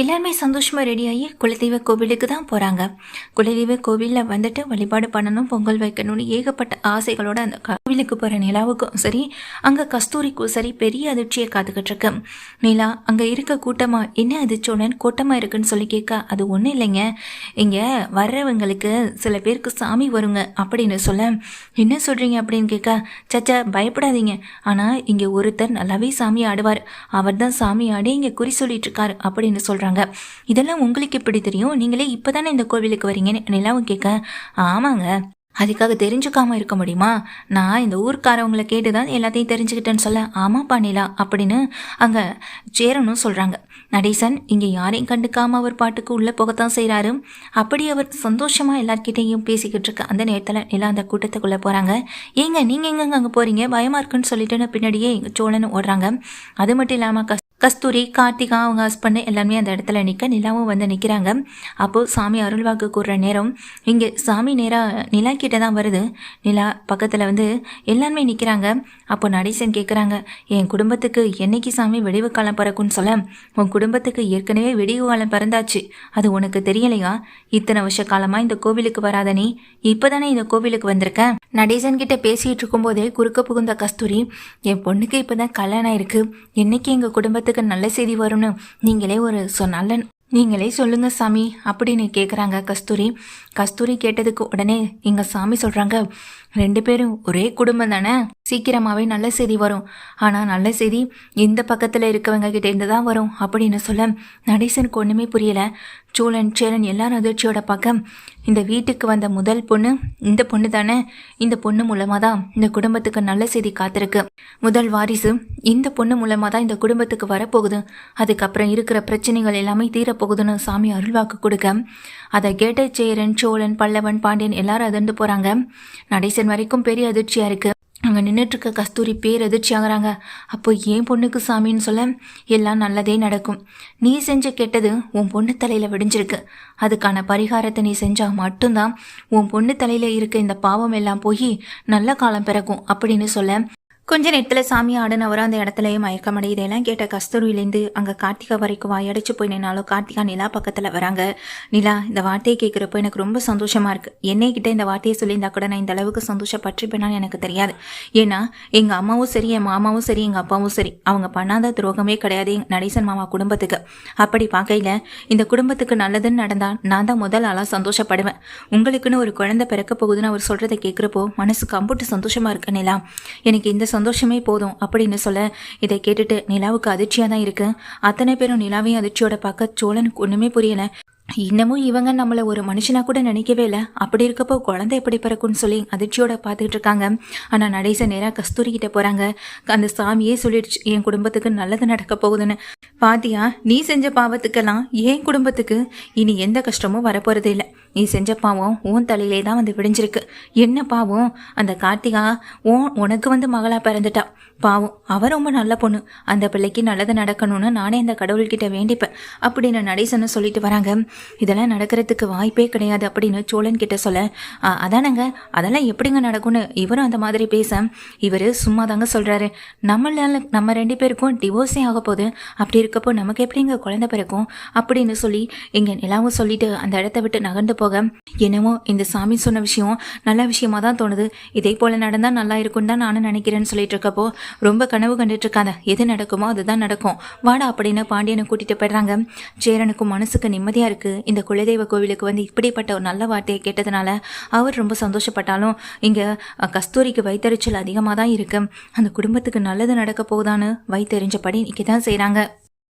எல்லாருமே சந்தோஷமா ரெடியாகி குலதெய்வ கோவிலுக்கு தான் போகிறாங்க. குலதெய்வ கோவிலில் வந்துட்டு வழிபாடு பண்ணணும், பொங்கல் வைக்கணும்னு ஏகப்பட்ட ஆசைகளோட அந்த கோவிலுக்கு போகிற நிலாவுக்கும் சரி, அங்கே கஸ்தூரிக்கும் சரி பெரிய அதிர்ச்சியை காத்துக்கிட்டு இருக்கு. நிலா அங்கே இருக்க கூட்டமாக என்ன அதிர்ச்சோன்னு கூட்டமாக இருக்குன்னு சொல்லி கேட்க, அது ஒன்றும் இல்லைங்க, இங்கே வர்றவங்களுக்கு சில பேருக்கு சாமி வருங்க அப்படின்னு சொல்ல, என்ன சொல்கிறீங்க அப்படின்னு கேட்க, சச்சா பயப்படாதீங்க, ஆனால் இங்கே ஒருத்தர் நல்லாவே சாமி ஆடுவார், அவர் தான் சாமி ஆடி இங்கே குறி சொல்லிட்டு இருக்காரு அப்படின்னு சொல்கிறாங்க. இதெல்லாம் உங்களுக்கு எப்படி தெரியும், நீங்களே இப்பதானே இந்த கோவிலுக்கு வரீங்கன்னு நிலாவும் கேட்க, ஆமாங்க, அதுக்காக தெரிஞ்சுக்காம இருக்க முடியுமா, நான் இந்த ஊர்க்காரவங்களை கேட்டுதான் எல்லாத்தையும் தெரிஞ்சுக்கிட்டேன்னு சொல்ல, ஆமாப்பா நிலா அப்படின்னு அங்க சேரணும் சொல்றாங்க. நடேசன் இங்க யாரையும் கண்டுக்காம அவர் பாட்டுக்கு உள்ள போகத்தான் செய்யறாரு. அப்படி அவர் சந்தோஷமா எல்லார்கிட்டையும் பேசிக்கிட்டு இருக்க அந்த நேரத்துல நிலா அந்த கூட்டத்துக்குள்ள போறாங்க. ஏங்க நீங்க எங்க அங்க போறீங்க, பயமா இருக்குன்னு சொல்லிட்டு பின்னாடியே எங்க சோழன் ஓடுறாங்க. அது மட்டும் இல்லாம கஸ்தூரி, கார்த்திகா, அவங்க ஹஸ்பண்ட் எல்லாருமே அந்த இடத்துல நிற்க, நிலாவும் வந்து நிற்கிறாங்க. அப்போது சாமி அருள்வாக்கு கூடுற நேரம் இங்கே சாமி நேராக நிலா கிட்ட தான் வருது. நிலா பக்கத்தில் வந்து எல்லாருமே நிற்கிறாங்க. அப்போ நடேசன் கேட்குறாங்க, என் குடும்பத்துக்கு என்னைக்கு சாமி வெடிவு காலம் பிறக்குன்னு சொல்ல, உன் குடும்பத்துக்கு ஏற்கனவே வெடிவு காலம் பிறந்தாச்சு, அது உனக்கு தெரியலையா, இத்தனை வருஷ காலமாக இந்த கோவிலுக்கு வராத நீ இப்போதானே இந்த கோவிலுக்கு வந்திருக்க. நடேசன் கிட்ட பேசிகிட்டு இருக்கும்போதே குறுக்க புகுந்த கஸ்தூரி, என் பொண்ணுக்கு இப்போ தான் கல்யாணம் இருக்குது, என்னைக்கு எங்கள் குடும்பத்துக்கு நல்ல செய்தி வரும்னு நீங்களே சொல்லுங்க சாமி அப்படின்னு கேட்குறாங்க கஸ்தூரி. கஸ்தூரி கேட்டதுக்கு உடனே எங்க சாமி சொல்றாங்க, 2 பேரும் ஒரே குடும்பம் தானே, சீக்கிரமாவே நல்ல செய்தி வரும், ஆனா நல்ல செய்தி இந்த பக்கத்துல இருக்கவங்க கிட்ட இருந்து தான் வரும் அப்படின்னு சொல்ல, நடேசனுக்கு ஒண்ணுமே புரியல. சோழன், சேரன் எல்லாரும் அதிர்ச்சியோட பார்க்க, இந்த வீட்டுக்கு வந்த முதல் பொண்ணு இந்த பொண்ணு தானே, இந்த பொண்ணு மூலமா தான் இந்த குடும்பத்துக்கு நல்ல செய்தி காத்திருக்கு, முதல் வாரிசு இந்த பொண்ணு மூலமா தான் இந்த குடும்பத்துக்கு வரப்போகுது, அதுக்கப்புறம் இருக்கிற பிரச்சனைகள் எல்லாமே தீரப்போகுதுன்னு சாமி அருள்வாக்கு கொடுக்க, அதை கேட்ட சேரன், சோழன், பல்லவன், பாண்டியன் எல்லாரும் அதிர்ந்து போறாங்க. நடேசன் வரைக்கும் பெரிய அதிர்ச்சியா இருக்கு. அங்கே நின்றுட்டு இருக்க கஸ்தூரி அதிர்ச்சி ஆகுறாங்க. அப்போ ஏன் பொண்ணுக்கு சாமின்னு சொல்ல, எல்லாம் நல்லதே நடக்கும், நீ செஞ்ச கெட்டது உன் பொண்ணு தலையில விடிஞ்சிருக்கு, அதுக்கான பரிகாரத்தை நீ செஞ்சா மட்டும்தான் உன் பொண்ணு தலையில இருக்க இந்த பாவம் எல்லாம் போய் நல்ல காலம் பிறக்கும் அப்படின்னு சொல்ல, கொஞ்ச நேரத்தில் சாமி ஆடுனவரை அந்த இடத்துலயே மயக்கமடை. இதெல்லாம் கேட்ட கஸ்தூரியிலேருந்து அங்கே கார்த்திகா வரைக்கும் வாயடிச்சு போய் நின்னாலும் கார்த்திகா நிலா பக்கத்தில் வராங்க. நிலா, இந்த வார்த்தையை கேட்குறப்போ எனக்கு ரொம்ப சந்தோஷமா இருக்கு, என்னைக்கிட்ட இந்த வார்த்தையை சொல்லியிருந்தா கூட நான் இந்த அளவுக்கு சந்தோஷப்பட்டிருப்பேனான்னு எனக்கு தெரியாது. ஏன்னா எங்கள் அம்மாவும் சரி, என் மாமாவும் சரி, எங்கள் அப்பாவும் சரி, அவங்க பண்ணாத துரோகமே கிடையாது நடேசன் மாமா குடும்பத்துக்கு. அப்படி பார்க்கையில் இந்த குடும்பத்துக்கு நல்லதுன்னு நடந்தா நான் தான் முதல் ஆளாக சந்தோஷப்படுவேன். உங்களுக்குன்னு ஒரு குழந்தை பிறக்க போகுதுன்னு அவர் சொல்றதை கேட்குறப்போ மனசுக்கு அம்புட்டு சந்தோஷமா இருக்கு நிலா, எனக்கு இந்த சந்தோஷமே போதும் அப்படின்னு சொல்ல, இதை கேட்டுட்டு நிலாவுக்கு அதிர்ச்சியா தான் இருக்கு. அத்தனை பேரும் நிலாவையும் அதிர்ச்சியோட பார்க்க சோழனுக்கு ஒண்ணுமே புரியல. இன்னமும் இவங்க நம்மள ஒரு மனுஷனா கூட நினைக்கவே இல்லை, அப்படி இருக்கப்போ குழந்தை எப்படி பிறக்கும்னு சொல்லி அதிர்ச்சியோட பார்த்துக்கிட்டு இருக்காங்க. ஆனா நடேசன் நேரா கஸ்தூரி கிட்ட போறாங்க. அந்த சாமியே சொல்லிடுச்சு என் குடும்பத்துக்கு நல்லது நடக்க போகுதுன்னு. பாத்தியா, நீ செஞ்ச பாவத்துக்கெல்லாம் என் குடும்பத்துக்கு இனி எந்த கஷ்டமும் வரப்போறது இல்லை, நீ செஞ்ச பாவம் உன் தலையிலே தான் வந்து விடிஞ்சிருக்கு. என்ன பாவம், அந்த கார்த்திகா உனக்கு வந்து மகளா பிறந்துட்டா, பாவம் அவ ரொம்ப நல்ல பொண்ணு, அந்த பிள்ளைக்கு நல்லது நடக்கணும்னு நானே இந்த கடவுள்கிட்ட வேண்டிப்பேன் அப்படின்னு நடேசன்னு சொல்லிட்டு வராங்க. இதெல்லாம் நடக்கிறதுக்கு வாய்ப்பே கிடையாது அப்படின்னு சோழன் கிட்ட சொல்ல, அதானங்க, அதெல்லாம் எப்படிங்க நடக்கும்னு இவரும் அந்த மாதிரி பேச, இவர் சும்மா தாங்க சொல்றாரு, நம்ம 2 பேருக்கும் டிவோர்ஸே ஆக போகுது, அப்படி இருக்கப்போ நமக்கு எப்படிங்க குழந்தை பிறக்கும் அப்படின்னு சொல்லி எங்க நிலாவும் சொல்லிட்டு அந்த இடத்த விட்டு நகர்ந்து போக, என்னமோ இந்த சாமி சொன்ன விஷயம் நல்ல விஷயமா தான் தோணுது, இதே போல நடந்தா நல்லா இருக்கும்னு தான் நானும் நினைக்கிறேன்னு சொல்லிட்டு இருக்கப்போ, ரொம்ப கனவு கண்டுட்டு இருக்காத, எது நடக்குமோ அதுதான் நடக்கும், வாடா அப்படின்னு பாண்டியனை கூட்டிட்டு போயிடுறாங்க. சேரனுக்கும் மனசுக்கு நிம்மதியா இருக்கு. இந்த குலதெய்வ கோவிலுக்கு வந்து இப்படிப்பட்ட ஒரு நல்ல வார்த்தையை கேட்டதுனால அவர் ரொம்ப சந்தோஷப்பட்டாலும் இங்க கஸ்தூரிக்கு வயிற்றெரிச்சல் அதிகமாக தான் இருக்கு. அந்த குடும்பத்துக்கு நல்லது நடக்க போகுதான்னு வயிற்றெறிஞ்சபடி நிற்க தான் செய்கிறாங்க.